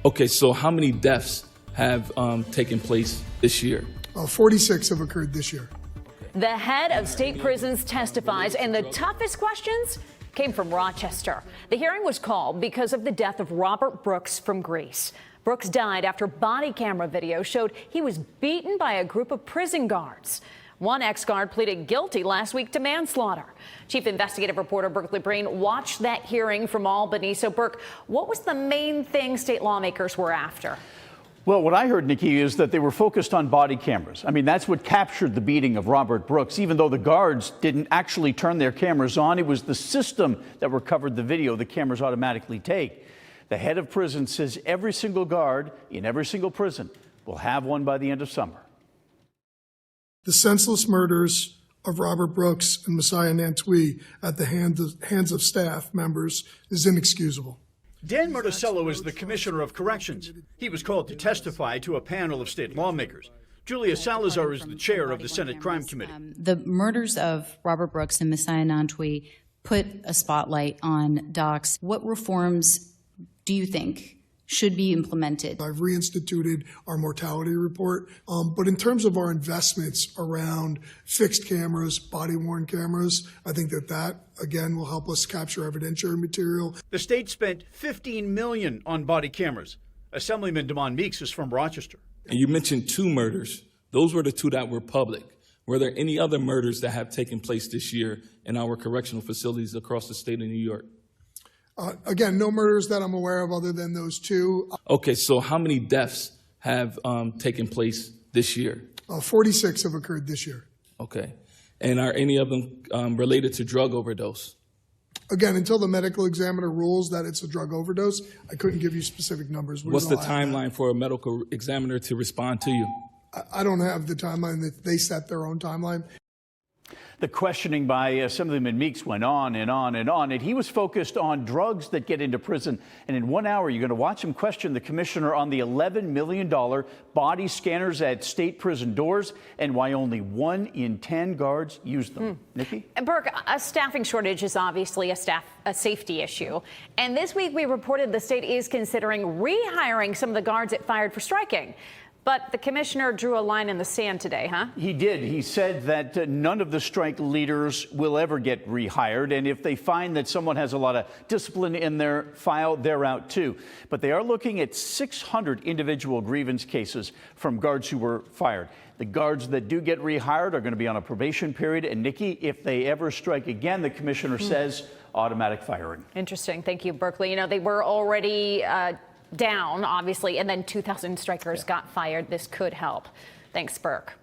Okay, so how many deaths have taken place this year? 46 have occurred this year. The head of state prisons testifies, and the toughest questions came from Rochester. The hearing was called because of the death of Robert Brooks from Greece. Brooks died after body camera video showed he was beaten by a group of prison guards. One ex-guard pleaded guilty last week to manslaughter. Chief investigative reporter Berkeley Breen watched that hearing from Albany. So, Burke, what was the main thing state lawmakers were after? Well, what I heard, Nikki, is that they were focused on body cameras. I mean, that's what captured the beating of Robert Brooks. Even though the guards didn't actually turn their cameras on, it was the system that recovered the video the cameras automatically take. The head of prison says every single guard in every single prison will have one by the end of summer. The senseless murders of Robert Brooks and Messiah Nantwi at the hands of staff members is inexcusable. Dan Murticello is the Commissioner of Corrections. He was called to testify to a panel of state lawmakers. Julia Salazar is the chair of the Senate Crime Committee. The murders of Robert Brooks and Messiah Nantwi put a spotlight on docs. What reforms do you think should be implemented? I've reinstituted our mortality report, but in terms of our investments around fixed cameras, body-worn cameras, I think that again will help us capture evidentiary material. The state spent $15 million on body cameras. Assemblyman Damon Meeks is from Rochester. And you mentioned 2 murders. Those were the 2 that were public. Were there any other murders that have taken place this year in our correctional facilities across the state of New York? Again, no murders that I'm aware of other than those 2. Okay, so how many deaths have taken place this year? 46 have occurred this year. Okay. And are any of them related to drug overdose? Again, until the medical examiner rules that it's a drug overdose, I couldn't give you specific numbers. What's the timeline for a medical examiner to respond to you? I don't have the timeline. That they set their own timeline. The questioning by Assemblyman Meeks went on and on and on, and he was focused on drugs that get into prison. And in 1 hour, you're going to watch him question the commissioner on the $11 million body scanners at state prison doors and why only 1 in 10 guards use them. Nikki? And Burke, a staffing shortage is obviously a safety issue. And this week we reported the state is considering rehiring some of the guards it fired for striking. But the commissioner drew a line in the sand today, huh? He did. He said that none of the strike leaders will ever get rehired. And if they find that someone has a lot of discipline in their file, they're out too. But they are looking at 600 individual grievance cases from guards who were fired. The guards that do get rehired are going to be on a probation period. And Nikki, if they ever strike again, the commissioner says automatic firing. Interesting. Thank you, Berkeley. You know, they were already down, obviously, and then 2,000 strikers got fired. This could help. Thanks, Burke.